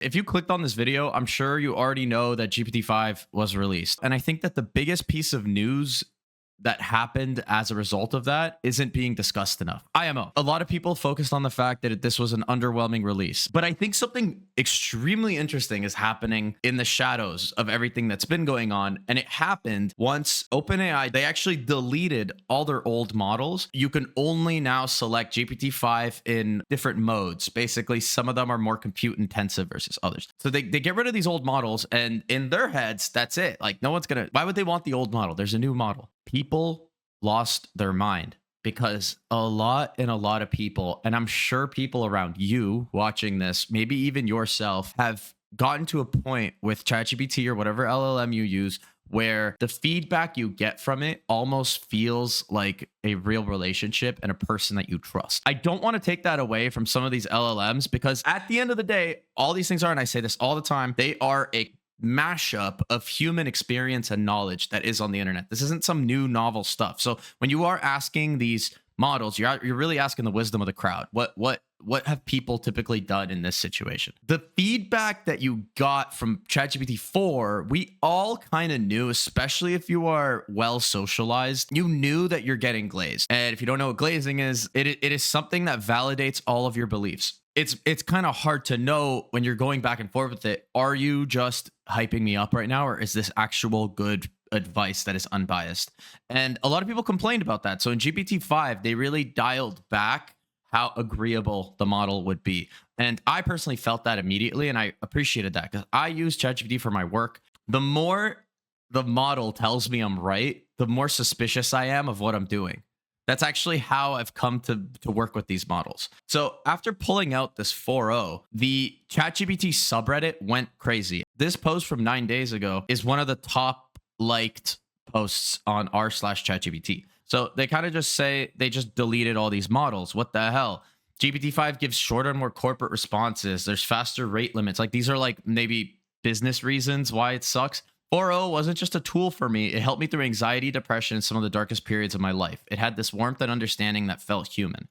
If you clicked on this video, I'm sure you already know that GPT-5 was released. And I think that the biggest piece of news that happened as a result of that isn't being discussed enough. IMO. A lot of people focused on the fact that this was an underwhelming release, but I think something extremely interesting is happening in the shadows of everything that's been going on. And it happened once OpenAI, they actually deleted all their old models. You can only now select GPT-5 in different modes. Basically, some of them are more compute intensive versus others. So they get rid of these old models, and in their heads, that's it. Like, no one's gonna, why would they want the old model? There's a new model. People lost their mind because a lot of people, and I'm sure people around you watching this, maybe even yourself, have gotten to a point with ChatGPT or whatever LLM you use where the feedback you get from it almost feels like a real relationship and a person that you trust. I don't want to take that away from some of these LLMs, because at the end of the day, all these things are, and I say this all the time, they are a mashup of human experience and knowledge that is on the internet. This isn't some new novel stuff. So when you are asking these models, you're really asking the wisdom of the crowd. What have people typically done in this situation? The feedback that you got from ChatGPT 4, we all kind of knew, especially if you are well socialized, you knew that you're getting glazed. And if you don't know what glazing is, it is something that validates all of your beliefs. It's kind of hard to know when you're going back and forth with it. Are you just hyping me up right now, or is this actual good advice that is unbiased? And a lot of people complained about that. So in GPT-5, they really dialed back how agreeable the model would be. And I personally felt that immediately, and I appreciated that because I use ChatGPT for my work. The more the model tells me I'm right, the more suspicious I am of what I'm doing. That's actually how I've come to work with these models. So after pulling out this 4.0, the ChatGPT subreddit went crazy. This post from 9 days ago is one of the top liked posts on r/ChatGPT. So they kind of just say they just deleted all these models. What the hell? GPT-5 gives shorter and more corporate responses. There's faster rate limits. Like, these are like maybe business reasons why it sucks. 4.0 wasn't just a tool for me. It helped me through anxiety, depression, and some of the darkest periods of my life. It had this warmth and understanding that felt human.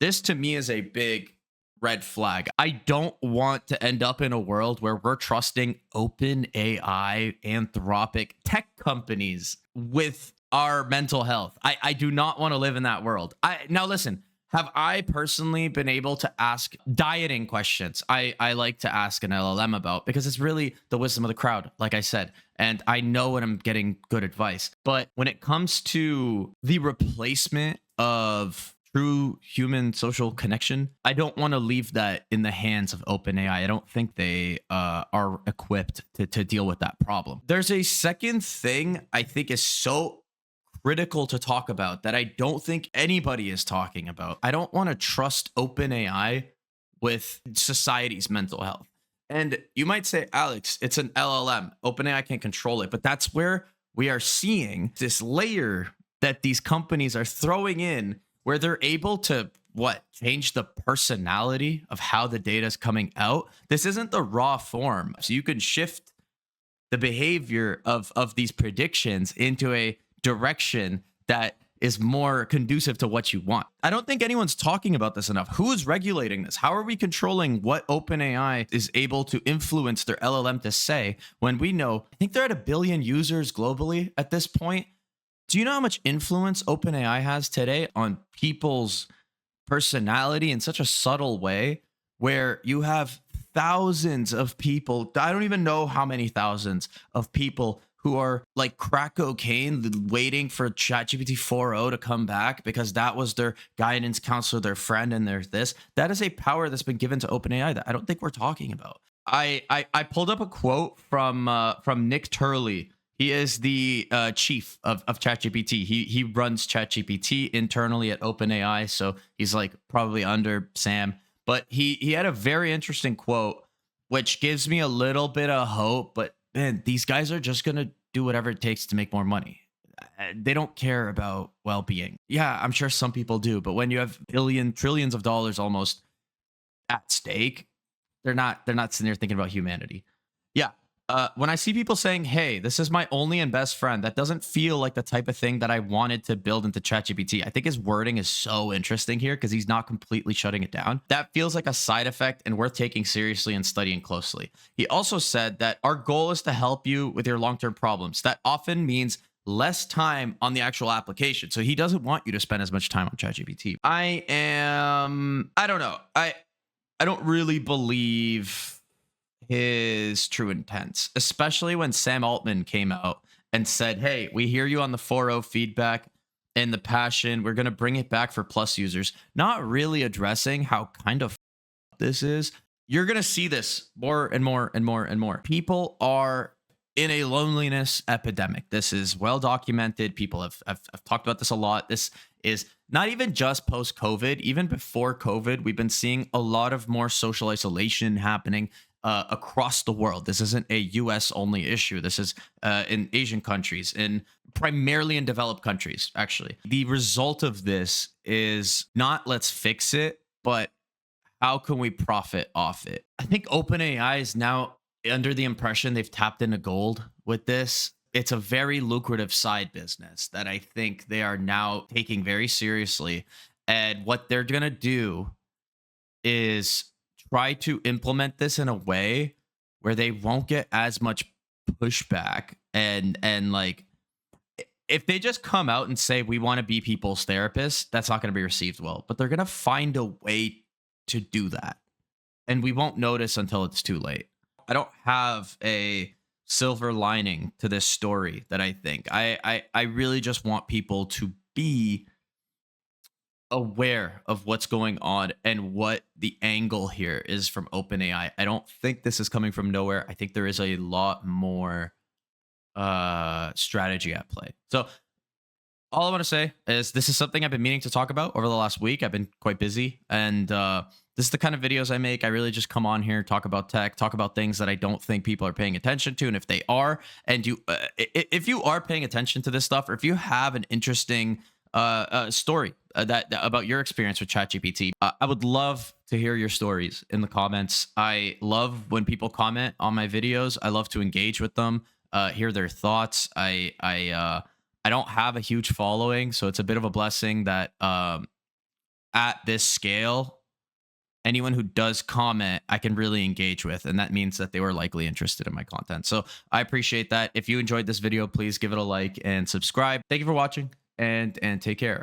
This to me is a big red flag. I don't want to end up in a world where we're trusting open AI, Anthropic tech companies with our mental health. I do not want to live in that world. Now listen, have I personally been able to ask dieting questions? I like to ask an LLM about, because it's really the wisdom of the crowd, like I said, and I know when I'm getting good advice. But when it comes to the replacement of true human social connection, I don't want to leave that in the hands of OpenAI. I don't think they are equipped to deal with that problem. There's a second thing I think is so critical to talk about that I don't think anybody is talking about. I don't want to trust OpenAI with society's mental health. And you might say, Alex, it's an LLM. OpenAI can't control it. But that's where we are seeing this layer that these companies are throwing in, where they're able to change the personality of how the data is coming out. This isn't the raw form. So you can shift the behavior of these predictions into a direction that is more conducive to what you want. I don't think anyone's talking about this enough. Who is regulating this? How are we controlling what OpenAI is able to influence their LLM to say, when we know, I think they're at 1 billion users globally at this point? Do you know how much influence OpenAI has today on people's personality in such a subtle way, where you have thousands of people, I don't even know how many thousands of people who are like crack cocaine waiting for ChatGPT 4.0 to come back because that was their guidance counselor, their friend, and there's this. That is a power that's been given to OpenAI that I don't think we're talking about. I pulled up a quote from Nick Turley. He is the chief of ChatGPT. He runs ChatGPT internally at OpenAI, so he's like probably under Sam. But he had a very interesting quote, which gives me a little bit of hope. But man, these guys are just going to do whatever it takes to make more money. They don't care about well-being. Yeah, I'm sure some people do. But when you have trillions of dollars almost at stake, they're not sitting there thinking about humanity. Yeah. When I see people saying, "Hey, this is my only and best friend," that doesn't feel like the type of thing that I wanted to build into ChatGPT. I think his wording is so interesting here because he's not completely shutting it down. That feels like a side effect and worth taking seriously and studying closely. He also said that our goal is to help you with your long-term problems. That often means less time on the actual application. So he doesn't want you to spend as much time on ChatGPT. I don't know. I don't really believe his true intents, especially when Sam Altman came out and said, "Hey, we hear you on the 4.0 feedback and the passion. We're going to bring it back for Plus users." Not really addressing how kind of this is. You're going to see this more and more and more and more. People are in a loneliness epidemic. This is well documented. People have talked about this a lot. This is not even just post COVID. Even before COVID, we've been seeing a lot of more social isolation happening across the world. This isn't a US only issue. This is in Asian countries, in primarily in developed countries, actually. The result of this is not let's fix it, but how can we profit off it? I think OpenAI is now under the impression they've tapped into gold with this. It's a very lucrative side business that I think they are now taking very seriously. And what they're going to do is try to implement this in a way where they won't get as much pushback and like if they just come out and say we want to be people's therapists, that's not going to be received well, but they're going to find a way to do that, and we won't notice until it's too late. I don't have a silver lining to this story that I think. I really just want people to be aware of what's going on and what the angle here is from OpenAI. I don't think this is coming from nowhere. I think there is a lot more strategy at play. So all I want to say is this is something I've been meaning to talk about over the last week. I've been quite busy, and this is the kind of videos I make. I really just come on here, talk about tech, talk about things that I don't think people are paying attention to. And if they are, and if you are paying attention to this stuff, or if you have an interesting story that about your experience with ChatGPT, I would love to hear your stories in the comments. I love when people comment on my videos. I love to engage with them, hear their thoughts. I don't have a huge following, so it's a bit of a blessing that at this scale, anyone who does comment, I can really engage with, and that means that they were likely interested in my content. So I appreciate that. If you enjoyed this video, please give it a like and subscribe. Thank you for watching, and take care.